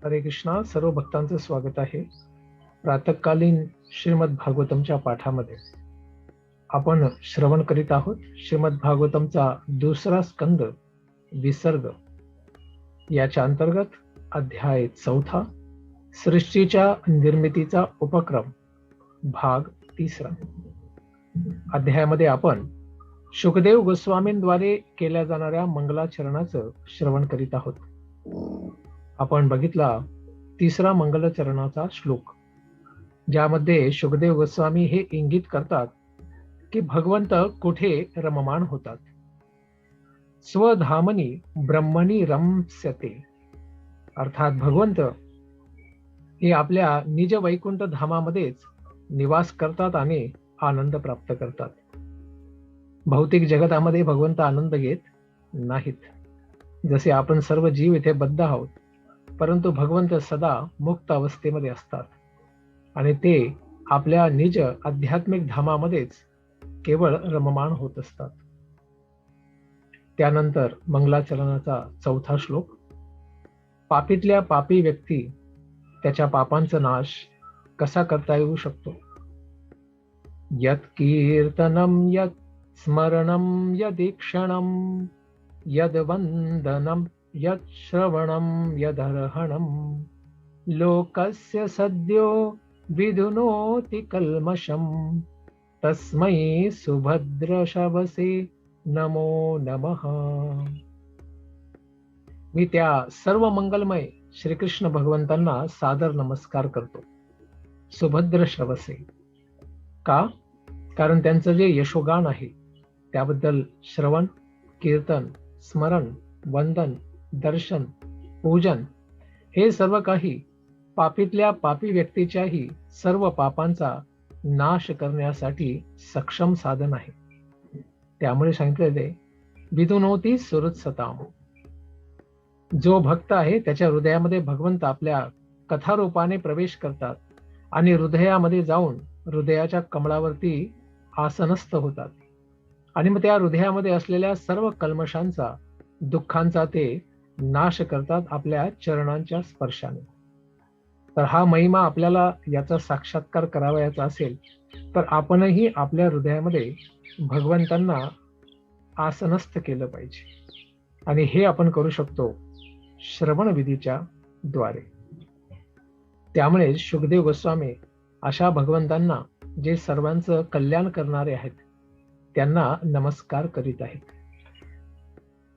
हरे कृष्णा. सर्व भक्तांचं स्वागत आहे. प्रातःकालीन श्रीमद भागवतमच्या पाठामध्ये आपण श्रवण करीत आहोत. श्रीमद भागवतमचा दुसरा स्कंद विसर्ग याच्या अंतर्गत अध्याय 4 सृष्टीच्या निर्मितीचा उपक्रम भाग 3. अध्यायामध्ये आपण शुकदेव गोस्वामींद्वारे केल्या जाणाऱ्या मंगलाचरणाचं श्रवण करीत आहोत. आपण बघितला 3रा मंगलचरणाचा श्लोक, ज्यामध्ये शुकदेव गोस्वामी हे इंगित करतात की भगवंत कुठे रममाण होतात. स्वधामनी ब्रह्मणी रमस्यते, अर्थात भगवंत हे आपल्या निज वैकुंठ धामामध्येच निवास करतात आणि आनंद प्राप्त करतात. भौतिक जगतामध्ये भगवंत आनंद घेत नाहीत. जसे आपण सर्व जीव इथे बद्ध आहोत, परंतु भगवंत सदा मुक्त अवस्थेमध्ये असतात आणि ते आपल्या निज आध्यात्मिक धामामध्येच केवळ रममाण होत असतात. त्यानंतर मंगलाचरणाचा 4था श्लोक. पापीतल्या पापी व्यक्ती त्याच्या पापांचा नाश कसा करता येऊ शकतो. यत् कीर्तनम यत् स्मरणम यदीक्षणम यद्वंदनम यत् श्रवणम यदर्हणम लोकस्य सद्यो विधुनोति कल्मषम तस्मै सुभद्रशवसे नमो नमः. मी त्या सर्व मंगलमय श्रीकृष्ण भगवंतांना सादर नमस्कार करतो. सुभद्र श्रवसे का? कारण त्यांचं जे यशोगान आहे त्याबद्दल श्रवण, कीर्तन, स्मरण, वंदन, दर्शन, पूजन हे सर्व काही पापीतल्या पापी व्यक्तीच्याही सर्व पापांचा नाश करण्यासाठी सक्षम साधन आहे. त्यामुळे सांगितलेले विधुनोती सुहृत्सताम. जो भक्त आहे त्याच्या हृदयामध्ये भगवंत आपल्या कथारूपाने प्रवेश करतात आणि हृदयामध्ये जाऊन हृदयाच्या कमळावरती आसनस्थ होतात आणि मग त्या हृदयामध्ये असलेल्या सर्व कल्मशांचा, दुःखांचा ते नाश करतात आपल्या चरणांच्या स्पर्शाने. तर हा महिमा आपल्याला याचा साक्षात्कार करावयाचा असेल तर आपणही आपल्या हृदयामध्ये भगवंतांना आसनस्थ केलं पाहिजे आणि हे आपण करू शकतो श्रवण विधीच्या द्वारे. त्यामुळे शुकदेव गोस्वामी अशा भगवंतांना, जे सर्वांचं कल्याण करणारे आहेत, त्यांना नमस्कार करीत आहेत.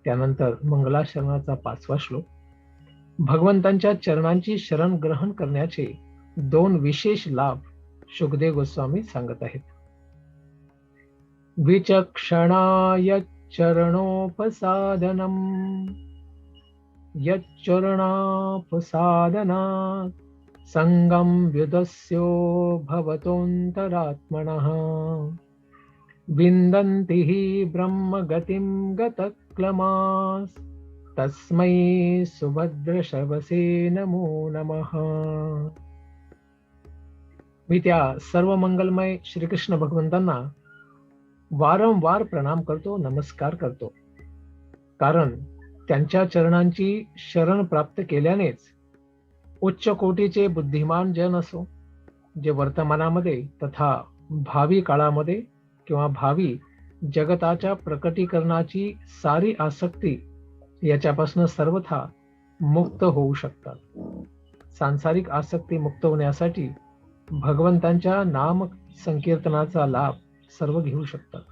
त्यानंतर मंगलाचरणाचा 5वा श्लोक. भगवंतांच्या चरणांची शरण ग्रहण करण्याचे 2 विशेष लाभ शुकदेव गोस्वामी सांगत आहेत. विचक्षणाय चरणोपसादनम यच्चरणापसादनात् संगम व्युदस्यो भवतोऽन्तरात्मनः विन्दन्ति हि ब्रह्मगतिं गतक्लमास् तस्मै सुभद्रशवसे नमो नमः. मी त्या सर्व मंगलमय श्रीकृष्ण भगवंतांना वारंवार प्रणाम करतो, नमस्कार करतो, कारण त्यांच्या चरणांची शरण प्राप्त केल्यानेच उच्च कोटीचे बुद्धिमान जन असो, जे वर्तमानामध्ये तथा भावी काळामध्ये किंवा भावी जगताच्या प्रकटीकरणाची सारी आसक्ती याच्यापासून सर्वथा मुक्त होऊ शकतात. सांसारिक आसक्ती मुक्त होण्यासाठी भगवंतांच्या नाम संकीर्तनाचा लाभ सर्व घेऊ शकतात.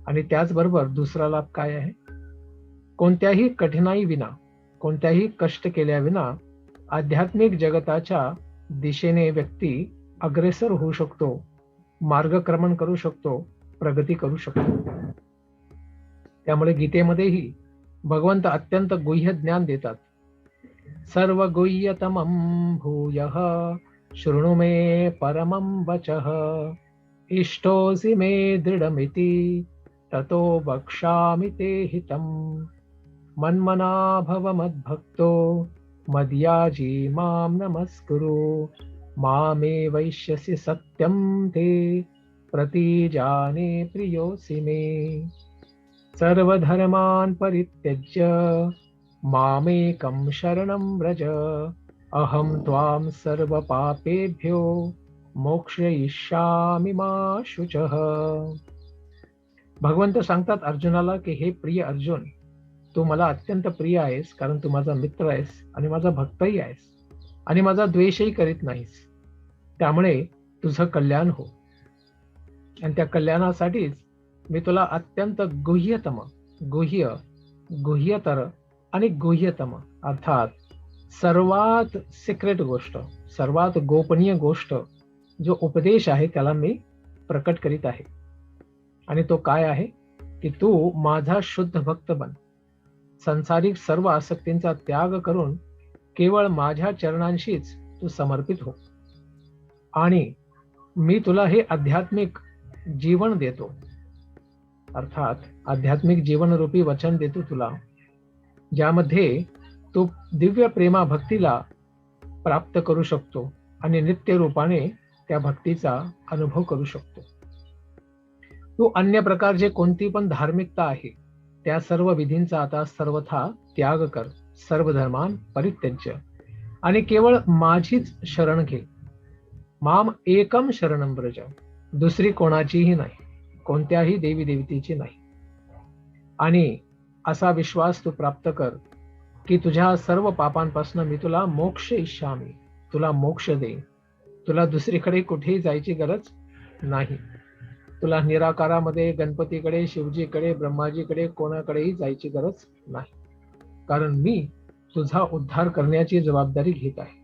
आणि त्याचबरोबर दुसरा लाभ काय आहे? कोणत्याही कठीणाई विना, कोणत्याही कष्ट केल्याविना आध्यात्मिक जगताच्या दिशेने व्यक्ती अग्रेसर होऊ शकतो, मार्गक्रमण करू शकतो, प्रगती करू शकतो. त्यामुळे गीतेमध्येही भगवंत अत्यंत गुह्य ज्ञान देतात. सर्व गुह्यतमं भूयः शृणु मे परमं वचः इष्टोऽसि मे दृढमिति ततो वक्ष्यामि ते हितम् मन्मना भव मद्भक्तो मद्याजी मां नमस्कुरु मामे वैश्यसि सत्यं ते प्रतिजाने प्रियोऽसि मे सर्वधर्मान् परित्यज्य मामेकं शरणं व्रज अहम त्वाम सर्व पापेभ्यो मोक्षयिष्यामि मा शुचः. भगवंत सांगतात अर्जुनाला की हे प्रिय अर्जुन, तू मला अत्यंत प्रिय आहेस, कारण तू माझा मित्र आहेस आणि माझा भक्तही आहेस आणि माझा द्वेषही करीत नाहीस. त्यामुळे तुझं कल्याण हो. आणि त्या कल्याणासाठीच मी तुला अत्यंत गुह्यतम, गुह्य, गुह्यतर आणि गुह्यतम अर्थात सर्वात सिक्रेट गोष्ट, सर्वात गोपनीय गोष्ट जो उपदेश आहे त्याला मी प्रकट करीत आहे. आणि तो काय आहे की तू माझा शुद्ध भक्त बन. संसारिक सर्व आसक्तींचा त्याग करून केवळ माझ्या चरणांशीच तू समर्पित हो. आणि मी तुला हे आध्यात्मिक जीवन देतो, अर्थात आध्यात्मिक जीवनरूपी वचन देतो तुला, ज्यामध्ये तू दिव्य प्रेमा भक्तीला प्राप्त करू शकतो आणि नित्य रूपाने त्या भक्तीचा अनुभव करू शकतो. तू अन्य प्रकारचे कोणती पण धार्मिकता आहे त्या सर्व विधींचा आता सर्वथा त्याग कर. सर्व धर्मान परित्यज्य आणि केवळ माझीच शरण घे. माम एकम शरणम व्रज. दुसरी कोणाचीही नाही, कोणत्याही देवी देवतेची नाही. आणि असा विश्वास तू प्राप्त कर की तुझ्या सर्व पापांपासून मी तुला मोक्ष इच्छामी, तुला मोक्ष देईन. तुला दुसरीकडे कुठेही जायची गरज नाही. तुला निराकारामध्ये गणपतीकडे, शिवजीकडे, ब्रह्माजीकडे कोणाकडेही जायची गरज नाही, कारण मी तुझा उद्धार करण्याची जबाबदारी घेत आहे.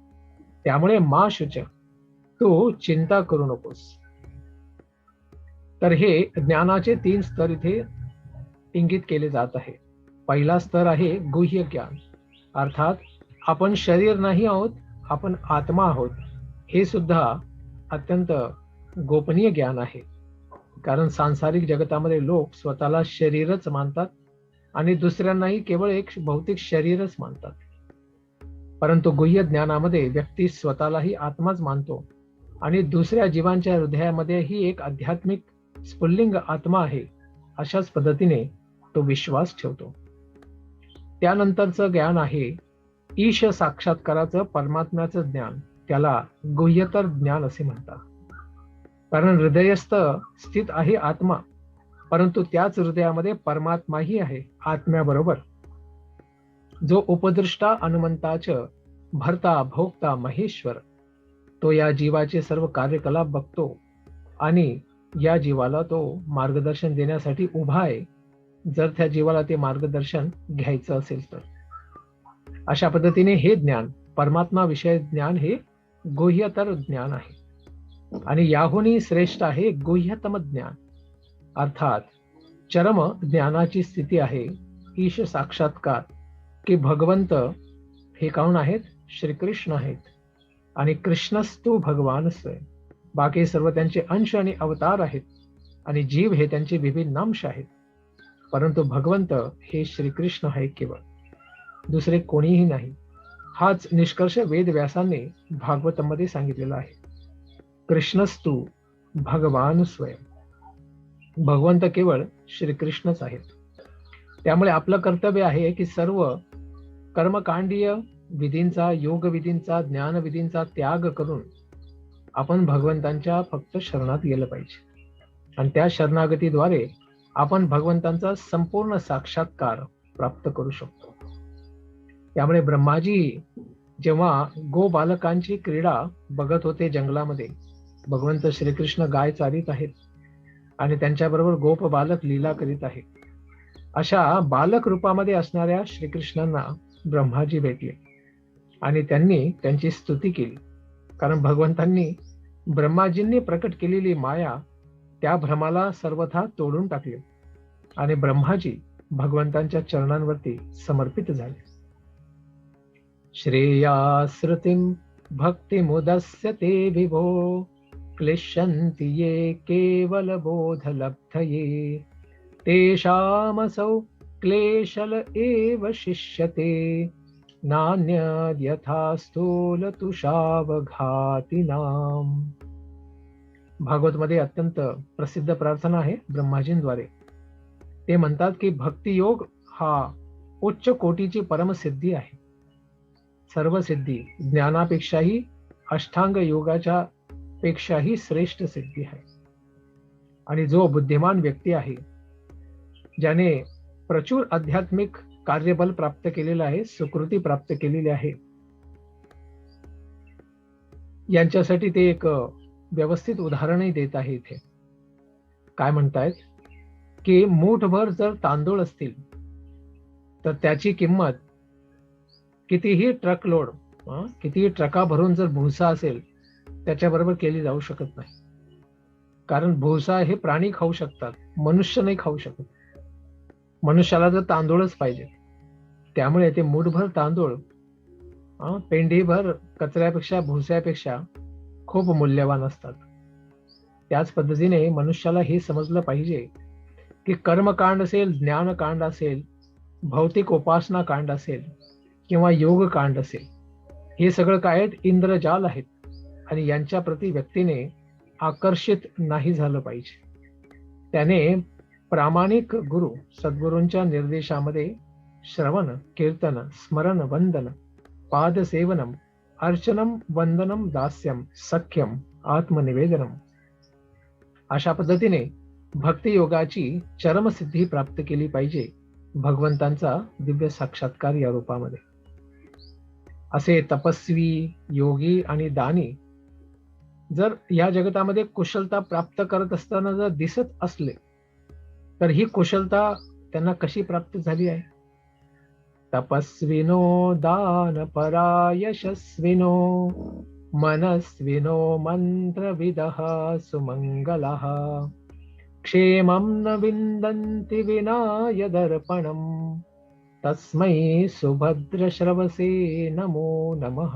त्यामुळे मा शुच, तू चिंता करू नकोस. तर हे ज्ञानाचे 3 स्तर इथे इंगित केले जात आहे. पहिला स्तर आहे गुह्य ज्ञान, अर्थात आपण शरीर नाही आहोत, आपण आत्मा आहोत. हे सुद्धा अत्यंत गोपनीय ज्ञान आहे, कारण सांसारिक जगतामध्ये लोक स्वतःला शरीरच मानतात आणि दुसऱ्यांनाही केवळ एक भौतिक शरीरच मानतात. परंतु गुह्य ज्ञानामध्ये व्यक्ती स्वतःलाही आत्माच मानतो आणि दुसऱ्या जीवांच्या हृदयामध्ये ही एक आध्यात्मिक स्फुल्लिंग आत्मा आहे, अशाच पद्धतीने तो विश्वास ठेवतो. त्यानंतरचं ज्ञान आहे ईश साक्षात्काराचं, परमात्म्याचं ज्ञान. त्याला गुह्यतर ज्ञान असे म्हणतात. कारण हृदयस्थ स्थित आहे आत्मा, परंतु त्याच हृदयामध्ये परमात्माही आहे आत्म्याबरोबर. जो उपदृष्टा हनुमंताचं भरता भोगता महेश्वर, तो या जीवाचे सर्व कार्यकलाप बघतो आणि या जीवाला तो मार्गदर्शन देण्यासाठी उभा आहे, जर त्या जीवाला ते मार्गदर्शन घ्यायचं असेल तर. अशा पद्धतीने हे ज्ञान, परमात्मा विषय ज्ञान, हे गुह्यतर ज्ञान आहे. आणि याहूनही श्रेष्ठ आहे गुह्यतम ज्ञान, अर्थात चरम ज्ञानाची स्थिती आहे ईश साक्षात्कार, की भगवंत हे कोण आहेत? श्रीकृष्ण आहेत. आणि कृष्णस्तु भगवान स्वयं. बाकी सर्व त्यांचे अंश आणि अवतार आहेत आणि जीव हे त्यांचे विभिन्न अंश आहेत. परंतु भगवंत हे श्रीकृष्ण आहे केवळ, दुसरे कोणीही नाही. हाच निष्कर्ष वेदव्यासाने भागवतामध्ये सांगितलेला आहे. कृष्णस्तु भगवान स्वयं. भगवंत केवळ श्रीकृष्णच आहेत. त्यामुळे आपलं कर्तव्य आहे की सर्व कर्मकांडीय विधींचा, योग विधींचा, ज्ञान विधींचा त्याग करून आपण भगवंतांच्या फक्त शरणात गेलं पाहिजे. आणि त्या शरणागतीद्वारे आपण भगवंतांचा संपूर्ण साक्षात्कार प्राप्त करू शकतो. त्यामुळे ब्रह्माजी जेव्हा गो बालकांची क्रीडा बघत होते जंगलामध्ये, भगवंत श्रीकृष्ण गाय चारित आहेत आणि त्यांच्याबरोबर गोप बालक लीला करीत आहेत. अशा बालक रूपामध्ये असणाऱ्या श्रीकृष्णांना ब्रह्माजी भेटले आणि त्यांनी त्यांची स्तुती केली. कारण भगवंतांनी ब्रह्माजींनी प्रकट केलेली माया त्या भ्रमाला सर्वथा तोडून टाकले आणि ब्रह्माजी भगवंतांच्या चरणांवरती समर्पित झाले. श्रेयाश्रुतिं भक्तिमुदस्य ते विभो क्लिश्यन्ति ये केवल बोधलब्धये तेषामसौ क्लेशल एव शिष्यते नान्यद्यथा स्थूल तुषावघातिनाम. भागवतमध्ये अत्यंत प्रसिद्ध प्रार्थना आहे ब्रह्माजींद्वारे. ते म्हणतात की भक्तियोग हा उच्च कोटीची परमसिद्धी आहे. सर्व सिद्धी ज्ञानापेक्षाही, अष्टांग योगाच्या पेक्षाही श्रेष्ठ सिद्धी आहे. आणि जो बुद्धिमान व्यक्ती आहे, ज्याने प्रचूर आध्यात्मिक कार्यबल प्राप्त केलेलं आहे, सुकृती प्राप्त केलेली आहे, यांच्यासाठी ते एक व्यवस्थित उदाहरणही देत आहे इथे. काय म्हणतायत की मूठभर जर तांदूळ असतील तर त्याची किंमत कितीही ट्रक लोड, कितीही ट्रका भरून जर भुसा असेल त्याच्याबरोबर केली जाऊ शकत नाही. कारण भुसा हे प्राणी खाऊ शकतात, मनुष्य नाही खाऊ शकत. मनुष्याला जर तांदूळच पाहिजे, त्यामुळे ते मूठभर तांदूळ पेंढीभर कचऱ्यापेक्षा, भुस्यापेक्षा खूप मूल्यवान असतात. त्याच पद्धतीने मनुष्याला हे समजलं पाहिजे की कर्मकांड असेल, ज्ञानकांड असेल, भौतिक उपासना कांड असेल किंवा योग कांड असेल, हे सगळं काय आहेत, इंद्रजाल आहेत. आणि यांच्या प्रती व्यक्तीने आकर्षित नाही झालं पाहिजे. त्याने प्रामाणिक गुरु सद्गुरूंच्या निर्देशामध्ये श्रवण, कीर्तन, स्मरण, वंदन, पादसेवनम, अर्चनम, वंदनम, दास्यम, सख्यम, आत्मनिवेदनम, अशा पद्धतीने भक्ती योगाची चरमसिद्धी प्राप्त केली पाहिजे, भगवंतांचा दिव्य साक्षात्कार या रूपामध्ये. असे तपस्वी, योगी आणि दानी जर या जगतामध्ये कुशलता प्राप्त करत असताना जर दिसत असले तर ही कुशलता त्यांना कशी प्राप्त झाली आहे? तपस्विनो दानपरा यशस्विनो मनस्विनो मंत्रविदः सुमंगलः क्षेमं न विन्दन्ति विना यदर्पणं तस्मै सुभद्रश्रवसे नमो नमः.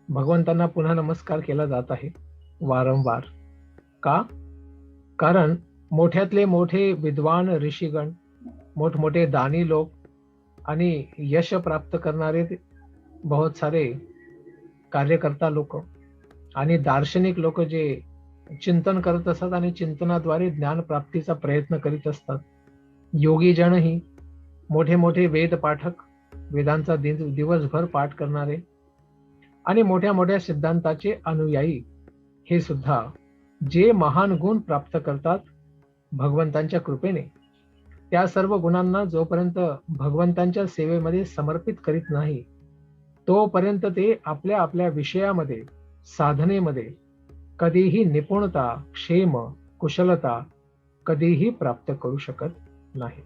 भगवंतांना पुन्हा नमस्कार केला जात आहे वारंवार. का? कारण मोठ्यातले मोठे विद्वान ऋषीगण, मोठमोठे दानी लोक आणि यश प्राप्त करणारे बहुत सारे कार्यकर्ता लोक आणि दार्शनिक लोक जे चिंतन करत असतात आणि चिंतनाद्वारे ज्ञान प्राप्तीचा प्रयत्न करीत असतात, योगी जनही, मोठे मोठे वेद पाठक, वेदांचा दिवसभर पाठ करणारे आणि मोठ्या मोठ्या सिद्धांताचे अनुयायी, हे सुद्धा जे महान गुण प्राप्त करतात भगवंतांच्या कृपेने, त्या सर्व गुणांना जोपर्यंत भगवंतांच्या सेवेमध्ये समर्पित करीत नाही तोपर्यंत ते आपल्या आपल्या विषयामध्ये, साधनेमध्ये कधीही निपुणता, क्षेम, कुशलता कधीही प्राप्त करू शकत नाही.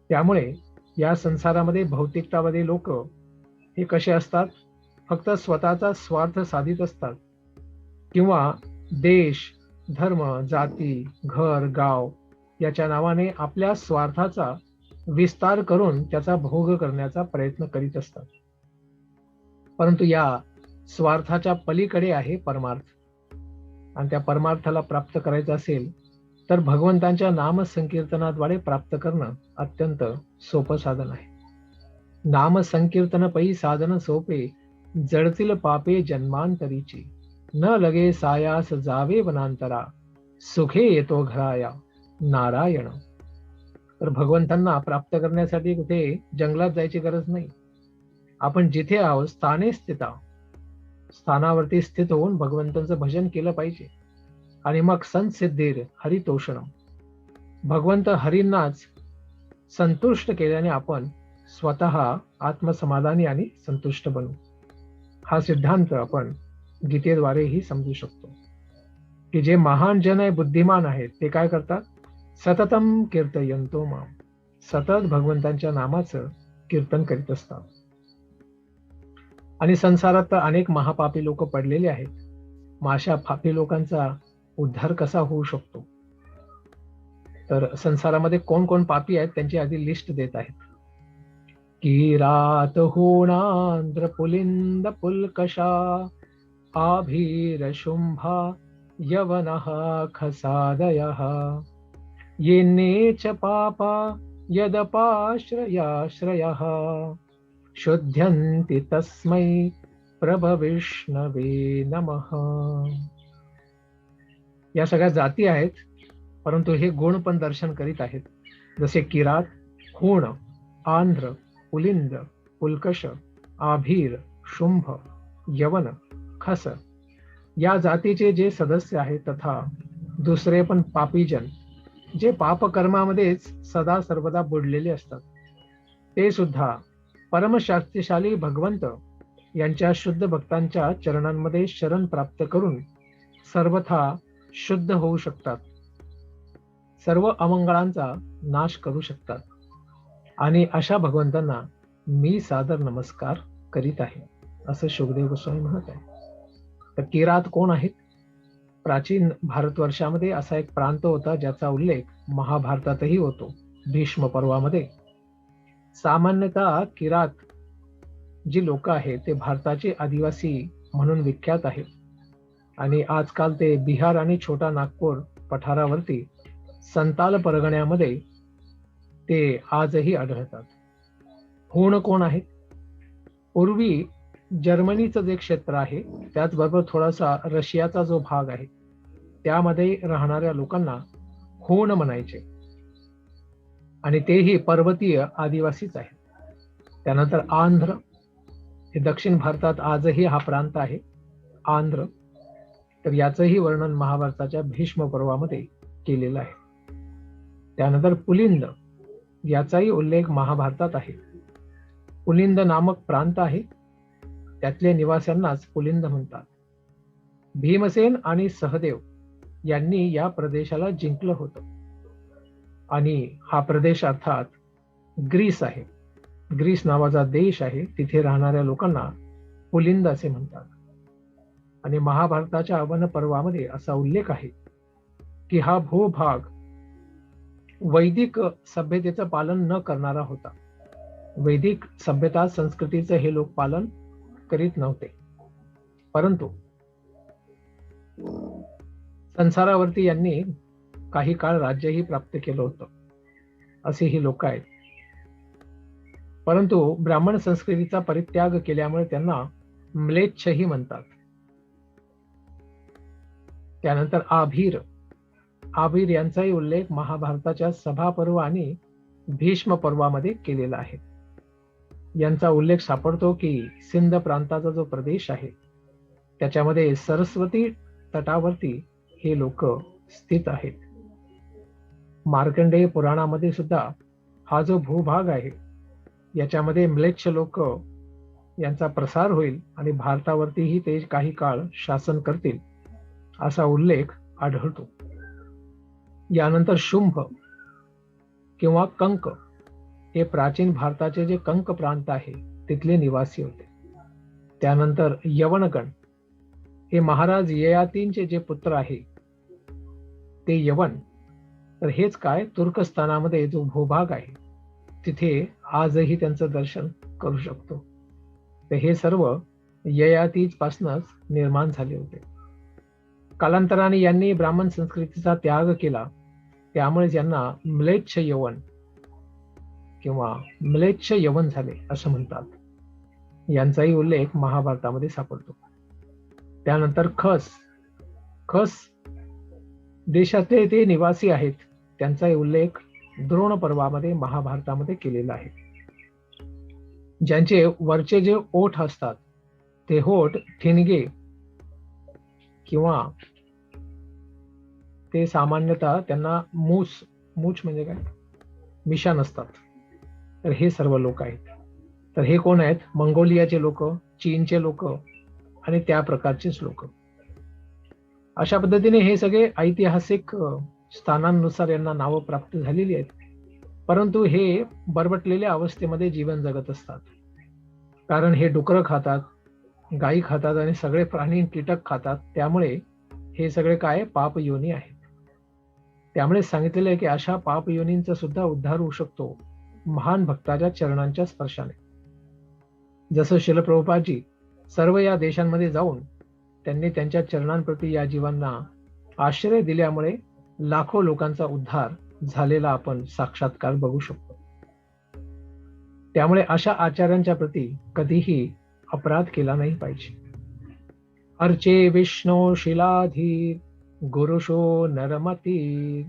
त्यामुळे या संसारामध्ये भौतिकतावादी लोक हे कसे असतात? फक्त स्वतःचा स्वार्थ साधित असतात किंवा देश, धर्म, जाती, घर, गाव याच्या नावाने आपल्या स्वार्थाचा विस्तार करून त्याचा भोग करण्याचा प्रयत्न करीत असतात. परंतु या स्वार्थाच्या पलीकडे आहे परमार्थ, आणि त्या परमार्थाला प्राप्त करायचं असेल तर भगवंतांच्या नाम संकीर्तनाद्वारे प्राप्त करणं अत्यंत सोपं साधन आहे. नाम संकीर्तन पै साधन सोपे, जळतील पापे जन्मांतरीची, न लगे सायास जावे वनांतरा, सुखे येतो घराया नारायण. तर भगवंतांना प्राप्त करण्यासाठी कुठे जंगलात जायची गरज नाही. आपण जिथे आहोत स्थाने स्थिता, स्थानावरती स्थित होऊन भगवंतांचं भजन केलं पाहिजे. आणि मग संसिद्धीर हरितोषणम, भगवंत हरींनाच संतुष्ट केल्याने आपण स्वतः आत्मसमाधानी आणि संतुष्ट बनू. हा सिद्धांत आपण गीतेद्वारेही समजू शकतो की जे महान जन आहे, बुद्धिमान आहेत, ते काय करतात? सततम कीर्तयंतो माम, सतत भगवंतांच्या नामाचं कीर्तन करीत असतात. आणि संसारात तर अनेक महापापी लोक पडलेले आहेत. मग अशा पापी लोकांचा उद्धार कसा होऊ शकतो? तर संसारामध्ये कोण कोण पापी आहेत त्यांची आधी लिस्ट देत आहेत. किरात होणांद्र पुलिंद पुलकशा, आभीर शुंभा यवनः खसादयः, ये नेच पापा यदपाश्रयाश्रयः, शुद्ध्यन्ति तस्मै प्रभविष्णवे नमः. या सगळ्या जाती आहेत, परंतु हे गुण पण दर्शन करीत आहेत. जसे किरात, खूण आंध्र, पुलिंद, पुलकश, आभीर, शुंभ, यवन, खस या जातीचे जे सदस्य आहेत तथा दुसरे पण पापीजन जे पापकर्मामध्येच सदा सर्वदा बुडलेले असतात, ते सुद्धा परमशास्त्रशाली भगवंत यांच्या शुद्ध भक्तांच्या चरणांमध्ये शरण प्राप्त करून सर्वथा शुद्ध होऊ शकतात, सर्व अमंगळांचा नाश करू शकतात. आणि अशा भगवंतांना मी सादर नमस्कार करीत आहे, असं शुकदेव गोस्वामी म्हणत आहे. तर किरात कोण आहेत? प्राचीन भारतवर्षामध्ये असा एक प्रांत होता ज्याचा उल्लेख महाभारतातही होतो, भीष्म पर्वामध्ये. सामान्यतः किरात जी लोक आहेत ते भारताचे आदिवासी म्हणून विख्यात आहेत आणि आजकाल ते बिहार आणि छोटा नागपूर पठारावरती संताल परगण्यामध्ये ते आजही आढळतात. हूण कोण आहेत? पूर्वी जर्मनीचं जे क्षेत्र आहे, त्याचबरोबर थोडासा रशियाचा जो भाग आहे, त्यामध्ये राहणाऱ्या लोकांना हूण म्हणायचे आणि तेही पर्वतीय आदिवासीच आहेत. त्यानंतर आंध्र, हे दक्षिण भारतात आजही हा प्रांत आहे, आंध्र. तर याचंही वर्णन महाभारताच्या भीष्म पर्वामध्ये केलेलं आहे. त्यानंतर पुलिंद, याचाही उल्लेख महाभारतात आहे. पुलिंद नामक प्रांत आहे, त्यातल्या निवासियांनाच पुलिंद म्हणतात. भीमसेन आणि सहदेव यांनी या प्रदेशाला जिंकलं होतं आणि हा प्रदेश अर्थात ग्रीस आहे. ग्रीस नावाचा देश आहे, तिथे राहणाऱ्या लोकांना पुलिंद असे म्हणतात. आणि महाभारताच्या वन पर्वामध्ये असा उल्लेख आहे की हा भूभाग वैदिक सभ्यतेचं पालन न करणारा होता. वैदिक सभ्यता संस्कृतीचं हे लोक पालन करीत नव्हते, परंतु संसारावरती यांनी काही काळ राज्यही प्राप्त केलं होतं, असे ही लोक आहेत. परंतु ब्राह्मण संस्कृतीचा परित्याग केल्यामुळे त्यांना म्लेच्छही म्हणतात. त्यानंतर आभीर, आभीर यांचाही उल्लेख महाभारताच्या सभा पर्व आणि भीष्म पर्वामध्ये केलेला आहे. यांचा उल्लेख सापडतो की सिंध प्रांताचा जो प्रदेश आहे त्याच्यामध्ये सरस्वती तटावरती हे लोक स्थित आहेत. मार्कंडेय पुराणामध्ये सुद्धा हा जो भूभाग आहे याच्यामध्ये म्लेच्छ लोक यांचा प्रसार होईल आणि भारतावरतीही ते काही काळ शासन करतील असा उल्लेख आढळतो. यानंतर शुंभ किंवा कंक हे प्राचीन भारताचे जे कंक प्रांत आहे तिथले निवासी होते. त्यानंतर यवनगण हे महाराज ययातींचे जे पुत्र आहे ते यवन. तर हेच काय, तुर्कस्तानामध्ये जो भूभाग आहे तिथे आजही त्यांचं दर्शन करू शकतो. तर हे सर्व ययातीज पासूनच निर्माण झाले होते. कालांतराने यांनी ब्राह्मण संस्कृतीचा त्याग केला, त्यामुळे यांना म्लेच्छ यवन किंवा म्लेच्छ यवन झाले असं म्हणतात. यांचाही उल्लेख महाभारतामध्ये सापडतो. त्यानंतर खस, खस देशातले ते निवासी आहेत, त्यांचाही उल्लेख द्रोण पर्वामध्ये महाभारतामध्ये केलेला आहे. ज्यांचे वरचे जे ओठ असतात ते ओठ ठिणगे किंवा ते सामान्यतः त्यांना मूछ म्हणजे काय, मिशा नसतात. तर हे सर्व लोक आहेत. तर हे कोण आहेत? मंगोलियाचे लोक, चीनचे लोक आणि त्या प्रकारचेच लोक. अशा पद्धतीने हे सगळे ऐतिहासिक स्थानांनुसार यांना नावं प्राप्त झालेली आहेत. परंतु हे बरबटलेल्या अवस्थेमध्ये जीवन जगत असतात, कारण हे डुकरं खातात, गायी खातात आणि सगळे प्राणी कीटक खातात. त्यामुळे हे सगळे काय, पाप योनी आहेत. त्यामुळे सांगितलेलं आहे की अशा पाप योनींचा सुद्धा उद्धार होऊ शकतो महान भक्ताच्या चरणांच्या स्पर्शाने. जसं शिल प्रभुपादजी सर्व या देशांमध्ये जाऊन त्यांनी त्यांच्या चरणांप्रती या जीवांना आश्रय दिल्यामुळे लाखो लोकांचा उद्धार झालेला आपण साक्षात्कार बघू शकतो. त्यामुळे अशा आचार्यांच्या प्रती कधीही अपराध केला नाही पाहिजे. अर्चे विष्णू शिलाधीर गुरुशो नरमती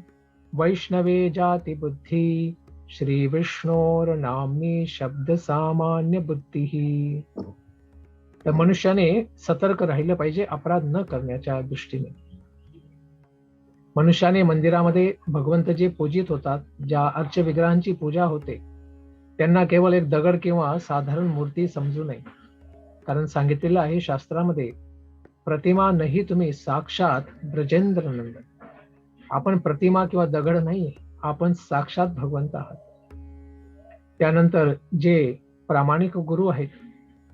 वैष्णवे जाती बुद्धी श्री विष्णोर नामनी शब्द सामान्य बुद्धी. तर मनुष्याने सतर्क राहिलं पाहिजे अपराध न करण्याच्या दृष्टीने. मनुष्याने मंदिरामध्ये भगवंत जे पूजित होतात, ज्या अर्च विग्रहांची पूजा होते, त्यांना केवळ एक दगड किंवा साधारण मूर्ती समजू नये. कारण सांगितलेलं आहे शास्त्रामध्ये, प्रतिमा नाही तुम्ही साक्षात ब्रजेंद्र नंदन. आपण प्रतिमा किंवा दगड नाही, आपण साक्षात भगवंत आहात. त्यानंतर जे प्रामाणिक गुरु आहेत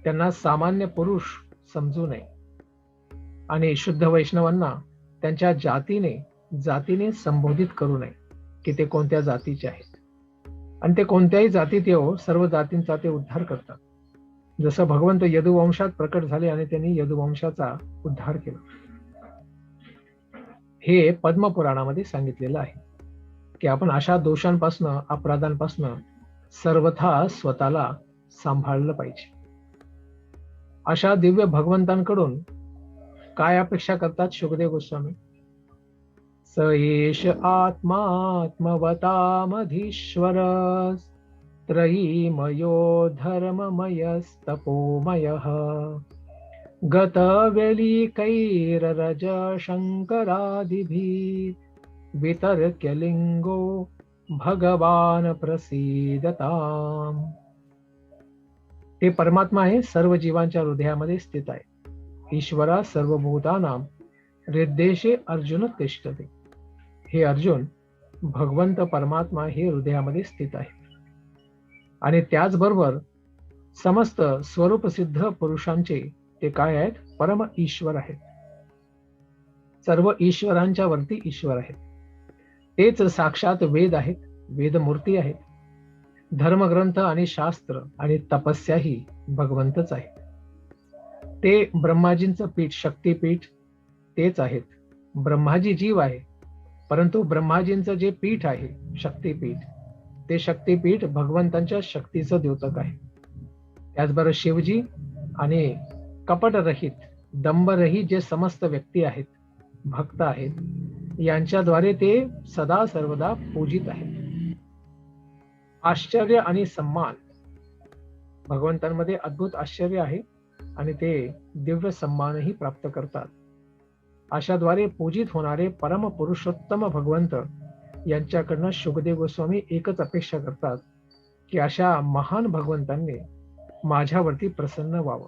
त्यांना सामान्य पुरुष समजू नये आणि शुद्ध वैष्णवांना त्यांच्या जातीने संबोधित करू नये की ते कोणत्या जातीचे आहेत. आणि ते कोणत्याही जातीत येऊ, सर्व जातींचा ते उद्धार करतात. जसं भगवंत यदुवंशात प्रकट झाले आणि त्यांनी यदुवंशाचा उद्धार केला. हे पद्मपुराणामध्ये सांगितलेलं आहे की आपण अशा दोषांपासनं, अपराधांपासनं सर्वथा स्वतःला सांभाळलं पाहिजे. अशा दिव्य भगवंतांकडून काय अपेक्षा करतात शुकदेव गोस्वामी? स एष आत्मात्मवतामधीश्वर त्रयीमयो धर्ममयस्तपोमयः गतवेलिकैररज शंकरादिभिः वितर्क्यलिंगो भगवान प्रसीदताम्. हे परमात्मा आहे, सर्व जीवांच्या हृदयामध्ये स्थित आहे. ईश्वरा सर्वभूतानां हृद्देशे अर्जुन तिष्ठते. हे अर्जुन, भगवंत परमात्मा हे हृदयामध्ये स्थित आहे. आणि त्याचबरोबर समस्त स्वरूपसिद्ध पुरुषांचे ते काय आहेत? परम ईश्वर आहेत. सर्व ईश्वरांच्या वरती ईश्वर आहेत. तेच साक्षात वेद आहेत, वेदमूर्ती आहेत. धर्मग्रंथ आणि शास्त्र आणि तपस्याही भगवंतच आहेत. ते ब्रह्माजींचं पीठ, शक्तीपीठ तेच आहेत. ब्रह्माजी जीव आहे, परंतु ब्रह्माजींचं जे पीठ आहे, शक्तीपीठ, ते शक्तीपीठ भगवंतांच्या शक्तीचं द्योतक आहे. त्याचबरोबर शिवजी आणि कपटरहित, दंभरहित जे समस्त व्यक्ती आहेत, भक्त आहेत, यांच्याद्वारे ते सदा सर्वदा पूजित आहेत. आश्चर्य आणि सम्मान, भगवंतांमध्ये अद्भुत आश्चर्य आहे आणि ते दिव्य सम्मानही प्राप्त करतात. अशाद्वारे पूजित होणारे परम पुरुषोत्तम भगवंत यांच्याकडनं शुकदेव गोस्वामी एकच अपेक्षा करतात की अशा महान भगवंतांनी माझ्यावरती प्रसन्न व्हावं.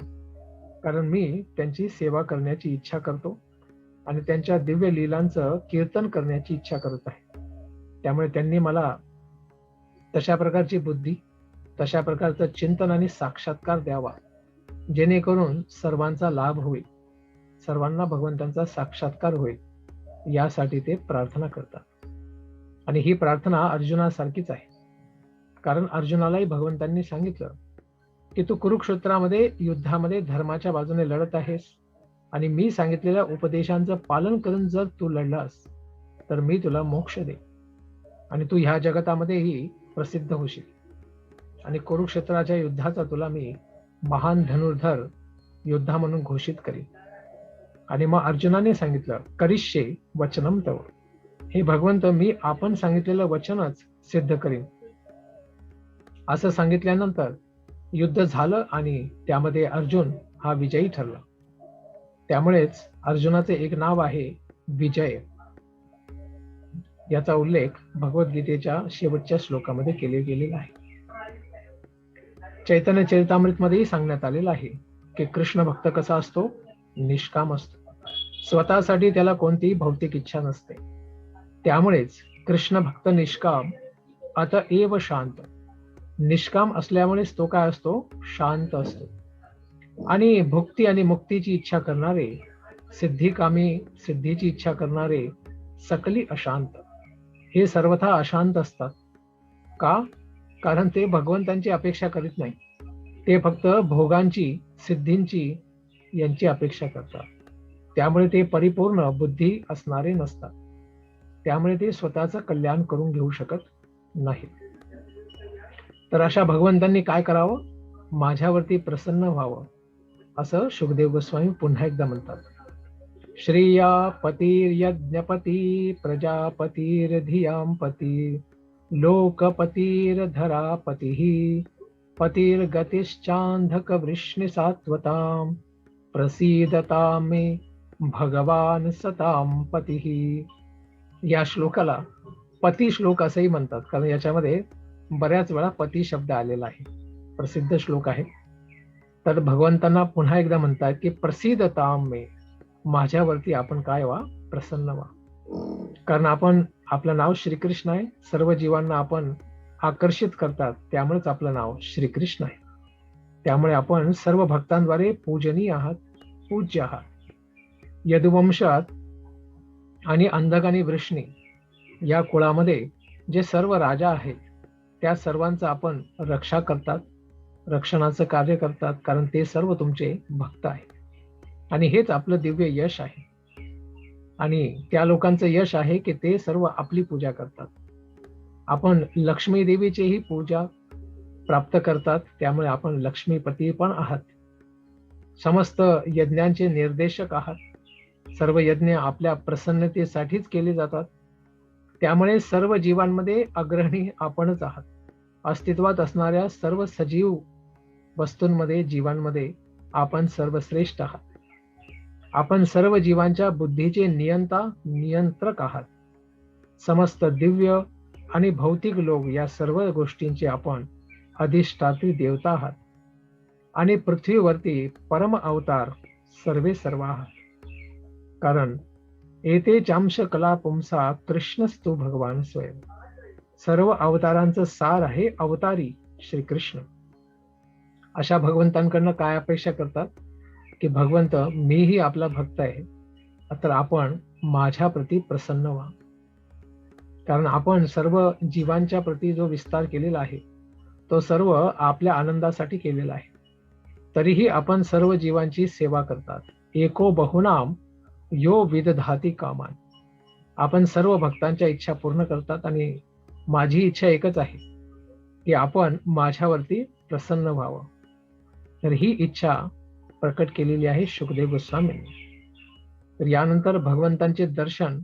कारण मी त्यांची सेवा करण्याची इच्छा करतो आणि त्यांच्या दिव्य लीलांचं कीर्तन करण्याची इच्छा करत आहे. त्यामुळे त्यांनी मला तशा प्रकारची बुद्धी, तशा प्रकारचं चिंतन आणि साक्षात्कार द्यावा, जेणेकरून सर्वांचा लाभ होईल, सर्वांना भगवंतांचा साक्षात्कार होईल, यासाठी ते प्रार्थना करतात. आणि ही प्रार्थना अर्जुनासारखीच आहे. कारण अर्जुनालाही भगवंतांनी सांगितलं की तू कुरुक्षेत्रामध्ये युद्धामध्ये धर्माच्या बाजूने लढत आहेस आणि मी सांगितलेल्या उपदेशांचं पालन करून जर तू लढलास तर मी तुला मोक्ष दे आणि तू ह्या जगतामध्येही प्रसिद्ध होशील आणि कुरुक्षेत्राच्या युद्धाचा तुला मी महान धनुर्धर योद्धा म्हणून घोषित करीन. आणि मग अर्जुनाने सांगितलं, करिष्ये वचनम तव. हे भगवंत, मी आपण सांगितलेलं वचनच सिद्ध करीन. असं सांगितल्यानंतर युद्ध झालं आणि त्यामध्ये अर्जुन हा विजयी ठरला. त्यामुळेच अर्जुनाचे एक नाव आहे विजय. याचा उल्लेख भगवद्गीतेच्या शेवटच्या श्लोकामध्ये केले गेलेला आहे. चैतन्य चरितामृत मध्येही सांगण्यात आलेलं आहे की कृष्ण भक्त कसा असतो? निष्काम असतो. स्वतःसाठी त्याला कोणतीही भौतिक इच्छा नसते. त्यामुळेच कृष्ण भक्त निष्काम अतएव शांत. निष्काम असल्यामुळेच तो काय असतो? शांत असतो. आणि भुक्ती आणि मुक्तीची इच्छा करणारे, सिद्धिकामी, सिद्धीची इच्छा करणारे सकली अशांत, हे सर्वथा अशांत असतात. का? कारण ते भगवंतांची अपेक्षा करीत नाही. ते फक्त भोगांची, सिद्धींची यांची अपेक्षा करतात. त्यामुळे ते परिपूर्ण बुद्धी असणारे नसतात. त्यामुळे ते स्वतःचं कल्याण करून घेऊ शकत नाहीत. तर अशा भगवंतांनी काय करावं? माझ्यावरती प्रसन्न व्हावं, असं शुकदेव गोस्वामी पुन्हा एकदा म्हणतात. श्रिया पतिर्यज्ञपती प्रजापतिर्धियांपती लोकपतिर्धरापतिः पतिर्गतिश्चान्धकवृष्णिसात्वतां प्रसीदतां मे भगवान सतां पतिः. या श्लोकाला पती श्लोक असंही म्हणतात, कारण याच्यामध्ये बऱ्याच वेळा पती शब्द आलेला आहे. प्रसिद्ध श्लोक आहे. तर भगवंतांना पुन्हा एकदा म्हणतात की प्रसीदतां मे, माझ्यावरती आपण काय व्हा, प्रसन्न व्हा. कारण आपण, आपलं नाव श्रीकृष्ण आहे, सर्व जीवांना आपण आकर्षित करतात, त्यामुळेच आपलं नाव श्रीकृष्ण आहे. त्यामुळे आपण सर्व भक्तांद्वारे पूजनीय आहात, पूज्य आहात. यदुवंशात आणि अंधक आणि वृष्णी या कुळामध्ये जे सर्व राजा आहेत, त्या सर्वांचं आपण रक्षा करतात, रक्षणाचं कार्य करतात, कारण ते सर्व तुमचे भक्त आहेत. आणि हेच आपलं दिव्य यश आहे. आणि त्या लोकांचं यश आहे की ते सर्व आपली पूजा करतात. आपण लक्ष्मी देवीचीही पूजा प्राप्त करतात, त्यामुळे आपण लक्ष्मीपती पण आहात. समस्त यज्ञांचे निर्देशक आहात. सर्व यज्ञ आपल्या प्रसन्नतेसाठीच केले जातात. त्यामुळे सर्व जीवांमध्ये अग्रणी आपणच आहात. अस्तित्वात असणाऱ्या सर्व सजीव वस्तूंमध्ये, जीवांमध्ये आपण सर्वश्रेष्ठ आहात. आपण सर्व जीवांच्या बुद्धीचे नियंत्रक आहात. समस्त दिव्य आणि भौतिक लोक या सर्व गोष्टींचे आपण अधिष्ठात्री देवता आहात. आणि पृथ्वीवरती परम अवतार सर्वे सर्व आहात. कारण एते चांश कला पुंसा कृष्णस्तु भगवान स्वयं. सर्व अवतारांचं सार आहे अवतारी श्रीकृष्ण. अशा भगवंतांकडनं काय अपेक्षा करतात की भगवंत, मीही आपला भक्त आहे, तर आपण माझ्या प्रती प्रसन्न व्हा. कारण आपण सर्व जीवांच्या प्रती जो विस्तार केलेला आहे, तो सर्व आपल्या आनंदासाठी केलेला आहे. तरीही आपण सर्व जीवांची सेवा करतात. एको बहुनाम यो विदधाती कामान. आपण सर्व भक्तांच्या इच्छा पूर्ण करतात. आणि माझी इच्छा एकच आहे की आपण माझ्यावरती प्रसन्न व्हावं. तर ही इच्छा प्रकट केलेली आहे शुकदेव गोस्वामींनी. तर यानंतर भगवंतांचे दर्शन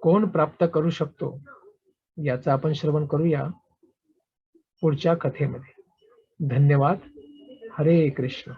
कोण प्राप्त करू शकतो, याचं आपण श्रवण करूया पुढच्या कथेमध्ये. धन्यवाद. हरे कृष्ण.